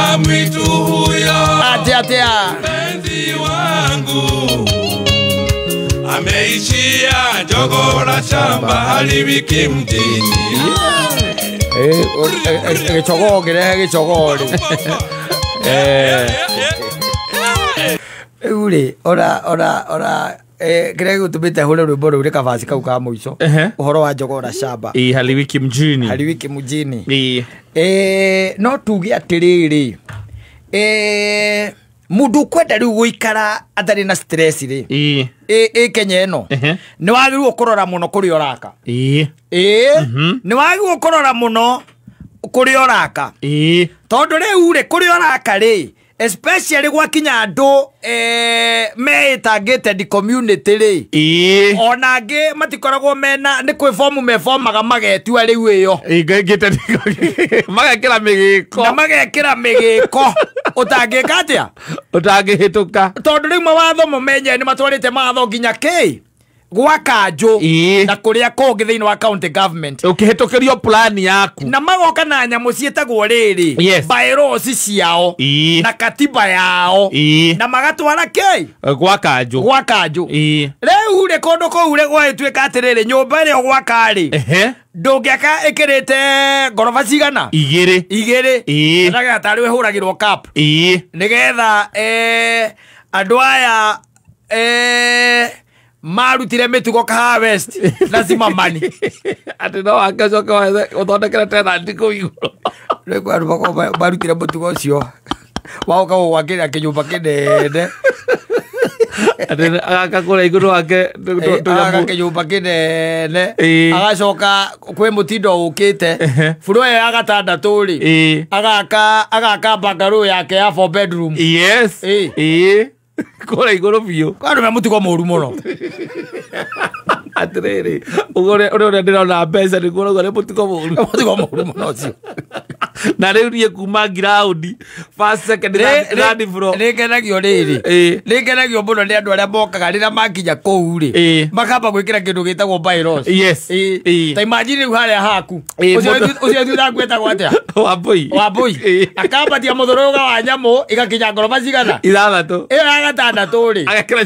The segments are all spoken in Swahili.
mbwa mwitu huyo atia mpenzi wangu ameishia jogoo la shamba hali wiki mjini. Gichogoo kirehe gichogoo uri ora kire gutumite hure rwimbo ruri kabasi kau ka muico uhoro wa jogoo la shamba hali wiki mjini no tuge atiriri mundu kwenda riu guikara atari na stress ri Kenya eno ni wagirwo kurora muno kuri oraka ni wagirwo kurora muno kuri oraka tondu riu ri kuri oraka ri especially gwakinya andu meitangite di community ri onangi matikoragwo mena ni kwi form meformaga magetua riu iyo igagite magekira migiko na magekira migiko utangika atia utangihituka tondu riu mawatho mumenye ni matwarite matho nginya ki gwa kanju na kuria kongi thiini wa county government ukihitukirio plan yaku na magoka na nyamu cietagwo riri bylaws ciao na katiba yao na magatwara ki gwa kanju riu ri kundu kou ri gwatuika atiriri nyumba iri gwaka ri ndungiaka ikirite ngoroba cigana igiri na gatari wihuragirwo cap nigetha andu aya marutire mitugo ka west lazima mani ati no akacoka uthondekera tena ndiko iguru rego andu bako marutire mitugo cio waoka gwakira kinyumba kinene ati agakura iguru wake kinyumba kinene agacoka kwi mutindo ukite buru ya agatandatu ri agaka bungalow yake ya 4 bedroom kora igoro biyo kwani me mutiko moru muno atiriri ugore ndirona mbeca ni kuroga ni mutiko moru muno cio na riu rie kuma ground first second third floor nikenagio riri nikenagio muno ni andu aria mokaga rira makinya kou ri makamba gwikira kindu gitagwo bylaws ta imagine riu haria haku ucio thutha gwetagwo atia wambui akambatia muthuruga wa nyamu igakinya ngoroba cigana ithathatu agatandatu ri agakira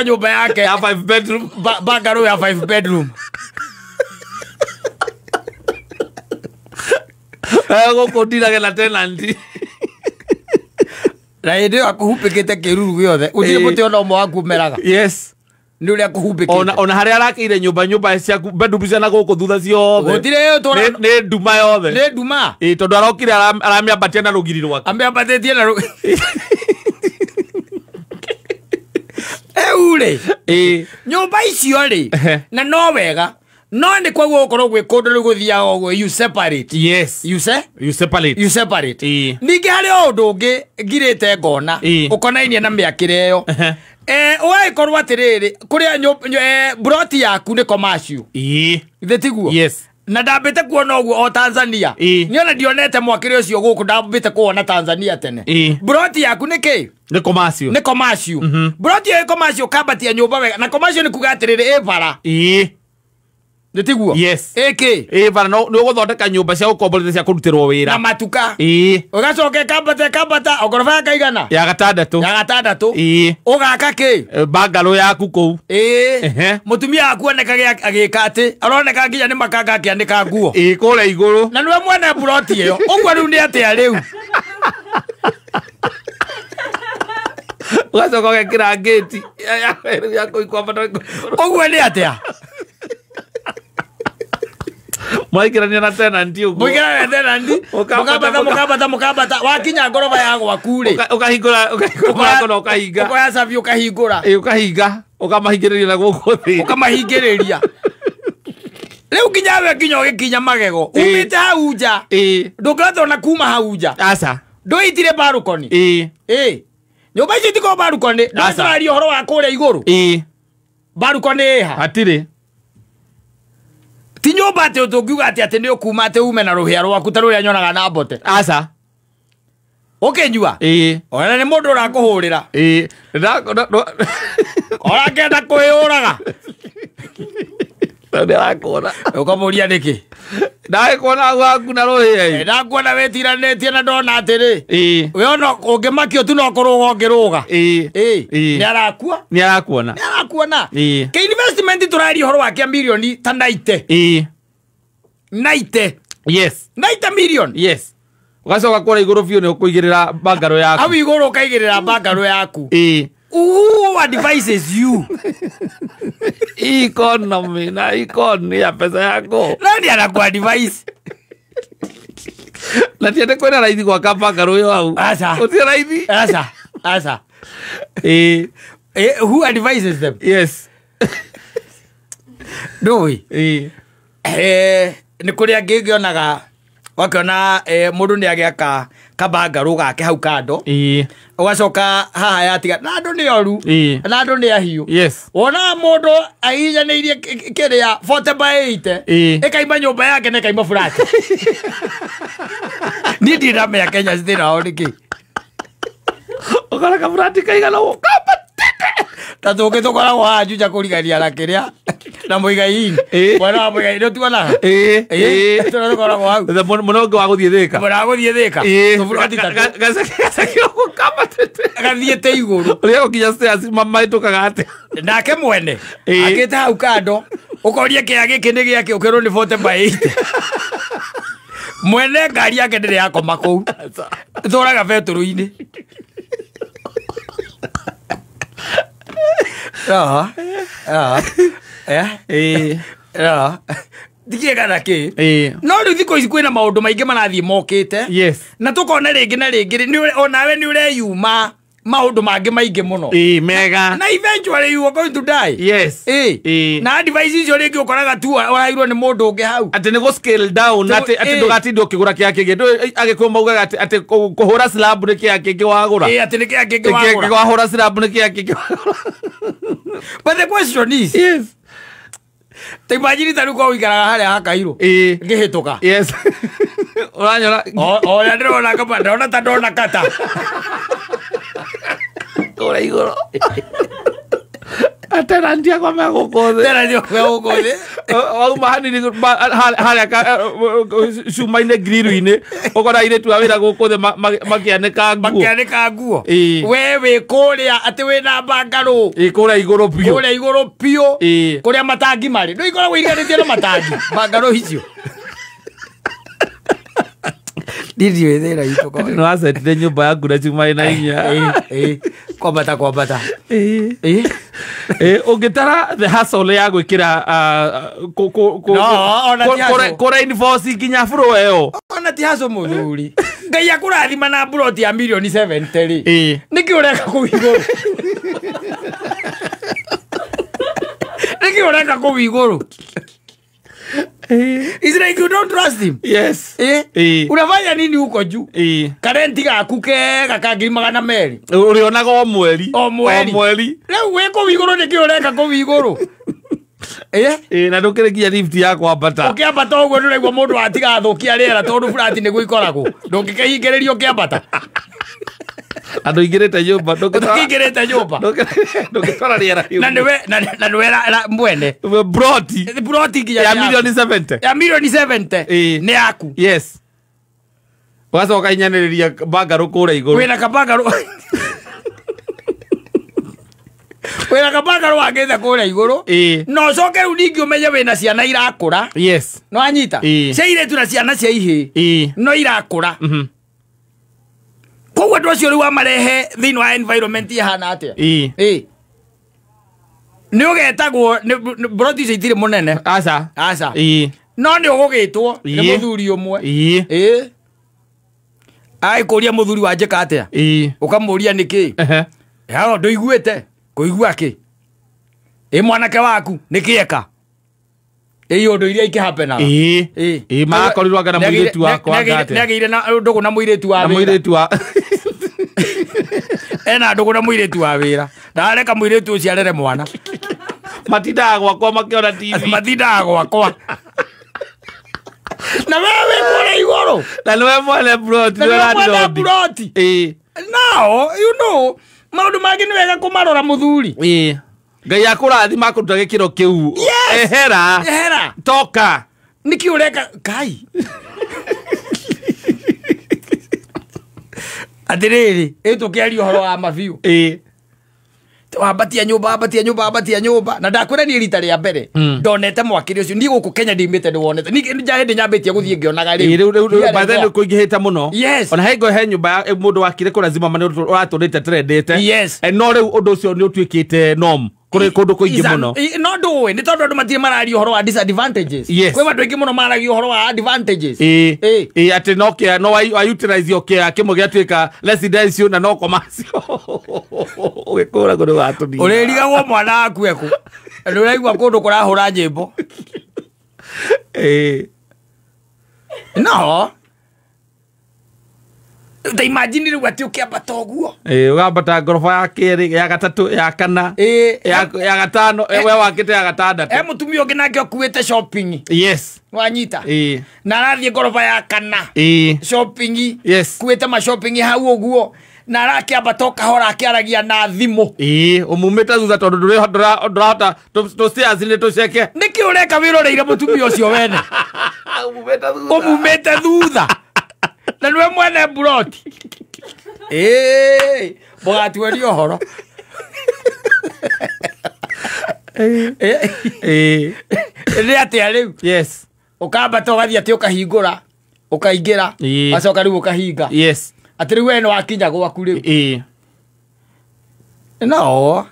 nyumba yake ya 5 bedroom bungalow ya 5 bedroom go ndiraga na tenant na ndio akuhupikite kiruru giothe uthie muti ona umwe waku meraga ni uria akuhupikite ona haria arakire nyumba ciaku bedroom ciana guku thutha ciothe gutire tora ni nduma yothe ni nduma tondu arokire aramiambatia na rugiri rwake ambiambatie na ure nyumba icio ri na no wega no ni kwa gukorwo gwi kundu ri guthia ogwo you separate you separate ningi hari undu ungi ngirite ngona ukonainie na miakire yo ugagikorwo atiriri kuria broti yaku ni commercial tiguo na ndambite kuona ogwo o Tanzania niona ndionete mwakire ucio guku ndambite kuona Tanzania tene broti yaku ni ki ni commercial broti ya commercial kabatia nyumba wega na commercial ni kuga atiriri bara tiguo bara no guthondeka nyumba cia gukombolete cia kurutirwo wira na matuka ugacoke kambata ogorofa ya kaigana ya gatandatu ugaka ki bungalow yaku kou mutumia akuoneka agika ati aroneka nginya ni makanga akiandika nguo kuria iguru na niwe mwene broti iyo ugwo riu ni atia riu ugacoka ugekira gate ya kuikwambata ugwo ni atia Mwikirania na tenant ugo. Mwikirania na tenant. Mukabata. Wakinya ngoroba ya gwaku ri. Ukahingura kono ukahinga. Ukoya sabi ukahingura. Ukahinga. Ukamahingiriria na guku thi. Ukamahingiriria. Riu kinyawe kinyo gikinya magego. Umite hau nja. Ndungatho na kuma hau nja. Asa. Ndoitire balcony. Nyumba ici tiko balcony. Ndasari horo wa kuria iguru. Balcony ha. Atire. Ti nyumba ati utungiuga ati ni ukuma ati ume na ruhia rwaku ta ruria nyonaga na mbote. Asa. Ukenjua? Ona ni mundu urakuhurira. Ora kenda kuiuraga. Ndakuona. Ukamuria niki? Ndakuona gwaku na rohe. Ndakuona wetiranĩtie na ndona atĩrĩ. We ona ũngĩmakio tu no kũrũga ũngĩrũga. Nĩ arakua? Nĩ arakuona. Nĩ arakuona. Ke investment tũrari horo wake milioni ta 90. 90. Yes. 90 million. Yes. Ugacoka kũra igũrũ biũ nĩ ũkũigĩrĩra bangaro yaku. Hau igũrũ ũkaigĩrĩra bangaro yaku. Who advises you? Economy na economy ya pesa yako. Nani anakuadvise? Na tiende kwenda raithi kwa bangaro yo au. Asa. Uti raithi? Asa. Who advises them? Yes. Ndoi. Nĩ kũrĩa ngĩonaga wakiona mũndũ nĩ agĩaka kabangaro gake hau kando. Ugacoka haha yatiga na andũ nĩ oru na andũ nĩ ahiũ. Yes. Wona mũndũ ahihinyanĩirie kĩrĩa 40/80 ĩkaima nyũmba yake na ĩkaima flat. Niĩ ndiramenya Kenya thĩna wao nĩkĩ. Ũkona flat kaigana ũkamba ta tũngĩ tũkoragwo haha Juja kũrigania na kĩrĩa na Mũigai-inĩ. Mwana wa Mũigai-inĩ tuonaga. Tũkoragwo hau. Mũno ũngĩ wa gũthiĩ Thĩka. Mũno wa gũthiĩ Thĩka. Gacakio gũkamba gathiĩte igũrũ. Ũrĩa gũkinya stairs mahĩtũkaga atĩ. Nake mwene akĩte hau kando ũkoria kĩaya gĩkĩ nĩ gĩake ũkerwo nĩ 40/80. Mwene ngari yake ndĩrĩ yakoma kũu. Tũraga betũrũ-inĩ. Thikiega na kĩ? No rĩu thikũ ici kwĩna maũndũ maingĩ marathiĩ mokĩte. Yes. Na tũkona rĩngĩ na rĩngĩ onawe nĩ ũreyuma maũndũ mangĩ maingĩ mũno. Mega. Na eventually you are going to die. Yes. Na advice icio rĩngĩ ũkoraga tu ũrairwo nĩ mũndũ ũngĩ hau. Atĩ nĩ scale down atĩ ndũgatinde ũkĩgũra kĩa kĩngĩ. Agĩkũma maugaga atĩ kũhũra slab nĩ kĩa kĩngĩ wagũra. Atĩ nĩ kĩa kĩngĩ wagũra. Wahũra slab nĩ kĩa kĩngĩ wagũra. But the question is, yes. Ta imagine ta rĩu kwa ũikaraga harĩa hakairwo. Ngĩhĩtũka. Yes. Ũranyona. Oya ndĩrona kama ndona ta ndona kata. Kũra igũrũ. Atena ndia kwa megũkũ thĩ. Tena ndio kwa gũkũ thĩ. Wauma hanini harĩa cuma-inĩ ngiriru-inĩ ũkona airĩtu a wĩra gũkũ thĩ makĩanĩka nguo. Makĩanĩka nguo. We wĩ kũrĩa atĩ wĩna bangaro. Kũrĩa igũrũ biũ. Kũrĩa igũrũ biũ. Kũrĩa matangi marĩ. Ndũ ikoragwo iriganĩtie na matangi. Bangaro icio. Ndidio thĩra itũ kwa. Nĩ wacetire nyũmba yaku na cuma ĩna hinya. Kwambata. Ũngĩtara the hustle ya gwĩkĩra kũreinforce nginya bũrũ ĩyo. Ona ti hustle mũthuri. Ngai akũrathima na buroti ya milioni 70 rĩ. Nĩkĩ ũreka kũu igũrũ? Nĩkĩ ũreka kũu igũrũ? It's like you don't trust him. Yes. Unafanya nini huko juu? Karenti gaku kega ka 200,000. Urionaga o mweri. O mweri. Leo weko wigoro nĩkĩ ũreka kũ wigoro? Na ndũkĩrĩkia lift ya kwambata. Ũkĩambata ũguo ndũraigua mũndũ atiga thũkia rĩera tondũ flat nĩguo ikoragwo. Ndũngĩkĩhingĩrĩrio ũkĩambata. Andũ ingĩrĩte nyũmba ndũkĩingĩrĩte nyũmba. Ndũngĩtwara rĩera rĩu. Na nĩwe mwene. Broti nginya ya milioni 70. Ya milioni 70 nĩ yaku. Yes. Wacoka inyanĩrĩria bangaro kũrĩa igũrũ. Wĩna kabangaro. Wĩna kabangaro wagĩte kũrĩa igũrũ. No coke rĩu ningĩ ũmenye wĩna ciana irakũra. Yes. No anyita. Cia airĩtu na ciana cia ihĩ. No irakũra. Koguo andũ acio rĩu amarehe thĩinĩ wa environment ihana atĩa. Nĩ ũgetagwo broti icio itirĩ mũnene. Aca. No nĩ ũgũgĩtwo nĩ mũthuri ũmwe. Agĩkũria mũthuri wa njĩka atĩa. Ũkamũria nĩkĩ. Hao ndũiguĩte. Kũigua kĩ. Mwanake waku nĩkĩ eka. Ũndũ iria ikĩhapenaga. Magakorirwo anga na mũirĩtu wakwa ngate. Nĩagĩire na ndũgũ na mũirĩtu wa wĩra. Ena ndũgũ na mũirĩtu wa wĩra. Ndareka mũirĩtu ũcio arere mwana. Matindaga gwakwa makĩona TV. Matindaga gwakwa. Na wewe kũrĩa igũrũ. Na nĩwe mwene broti. Now, you know, maũndũ mangĩ nĩ wega kũmarora mũthuri. Ngai akurathima akuruta gikiro kiu. Ehera. Toka. Niki ureka kai. Adiriri, eto kiari horo wa maviu. Wabatia nyumba na ndakwira ni rita ria mbere ndonete mwakiri ucio ni guku Kenya ndimite ndwonete ni njahende nyambitie guthie ngionaga ri bathene kuingihita muno ona hengo he nyumba mundu wakire ku lazima mane uraturite trendete no riu undu ucio ni utwikite norm kuri kundu kuingi muno no ndui ni tondu andu matie marari horo wa disadvantages kwi bandu ingi muno marari horo wa advantages ati nokia no wa utilize yokia kimo giatwika residential na no commercial ugikura kundu watuni uririga mwana aku eku ndu uraigwa kundu kurahura nyimbo no ta imagine ri wati ukiambata oguo ugambata ngorofa ya keri ya gatatu ya kana ya gatano we wakite ya gatandatu mutumia ungi nake okuite shopping wanyita na arathie ngorofa ya kana shopping kuite ma shopping hau oguo na arakiambata okahora akiaragia na thimu umumite thutha tondu ndurahota to stairs ni tuceke niki ureka wiroreire mutumia ucio wene umumite thutha na nwe mwene buroti bogatueri ohoro ri atia riu ukambata ugathie ati ukahingura ukaingira acoka riu ukahinga ati riu wene wakinya gwaku riu no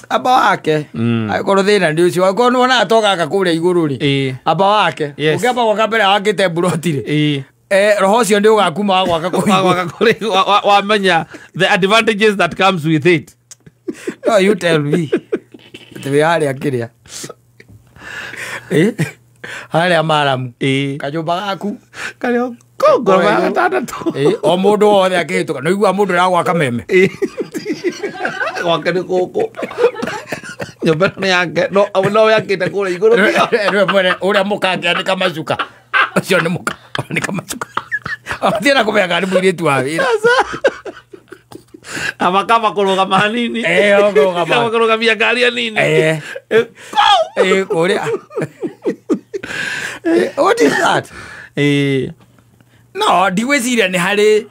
aba wake agoro thina ndi ucio agoro nona atoka kuria iguru ri aba wake ukamba gwaka mbere wakite buroti ri roho cio ndi ugakuma gwaka kuri wamenya the advantages that comes with it. No, you tell me we are akiria hale amaramu kajumba gaku kale kongo gatandatu o mundu wothe akihituka no igua mundu ra gwaka meme gwake ni guku nyumba ni yake no yakite kule iguru mwene uria mukange ni kamacuka ucio ni muka ni kamacuka athira kumenya ngari mwiritu wa wira amakama kurugama hanini kama kurugamia ngari nini kuria what is that no ndiweciria ni hari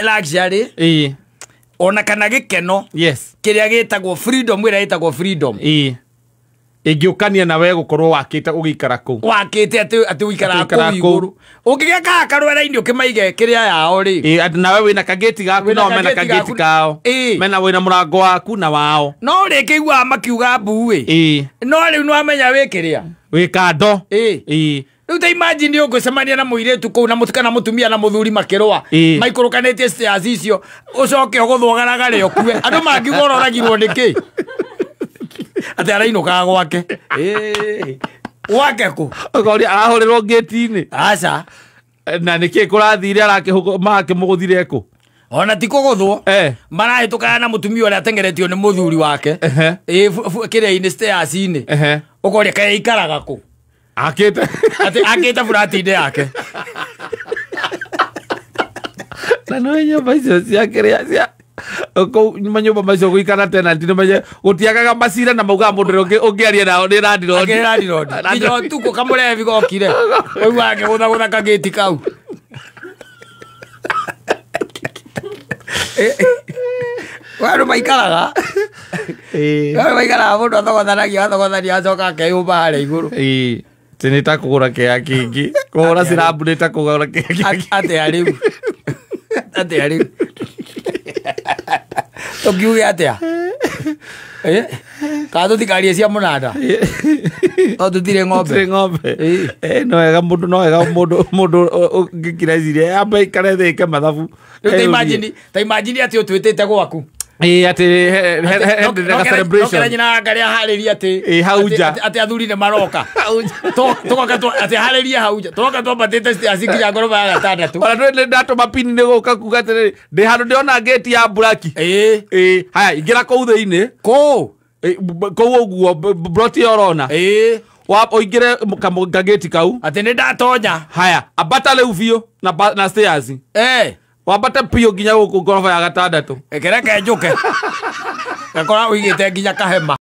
luxury ona kana gikeno kiria gitagwo freedom ira gitagwo freedom ingiukania nawe gukorwo wakite ugikara ku wakite ati uikara ku iguru ungigeka karwera-ini ukimaige kiria yao ri nawe wina kageti gaku no mena kageti kao mena wina murango waku na wao no ri kigwa makiuga mbuwi no riu nwamenya wikiria wikando riu ta imagine ungucemania na muiretu kuu na mutukana mutumia na muthuri makirwa maikurukanĩtie stairs icio ucoke uguthwagaraga ri okue andu mangiuga uragirwo niki ati arainokaga gwake gwake ku ogori arahorirwo gate-ini aca na niki kurathire makimuguthire ku ona ti kuguthwo marahitukaga na mutumia uria atengeretio ni muthuri wake kiria-ini stairs-ini ukoria kaya ikaraga ku akite furati-ini yake na no nyumba icio cia kiria cia ko manyumba macio guikana tena ndine maje gutiagaga macira na mauga mundu ungiaria nao ni randirodi nginya tuko kamurevi gokire oyu wake gutha kageti kau waru maikaraga mundu athogothanagia acoka akeyumba haria iguru tinita kugura kia kingi kugura sirabu nita kugura kia kingi atia riu tukiuge atia ka tuthikarie cia munanda o tutire ng'ombe no wega mundu ngikirecirie ambe ikare thike mathabu ta imagine ati utwitite gwaku ati celebration nyina ngaria hariria ati hauja ati athuri ne maroka toka ati hariria hauja toka batete asikinya ngoroba ya gatandatu ona ndu ndato mapini ne guka kuga ati ndi handu ndiona gate ya buraki haya ingira kou thiini kou uguo broti orona oingire kageti kau ati ni ndatonya haya ambata riu biu na stairs wambate pio nginya guku ngoroba ya gatandatu ekereke njuke gakora uigite nginya kahema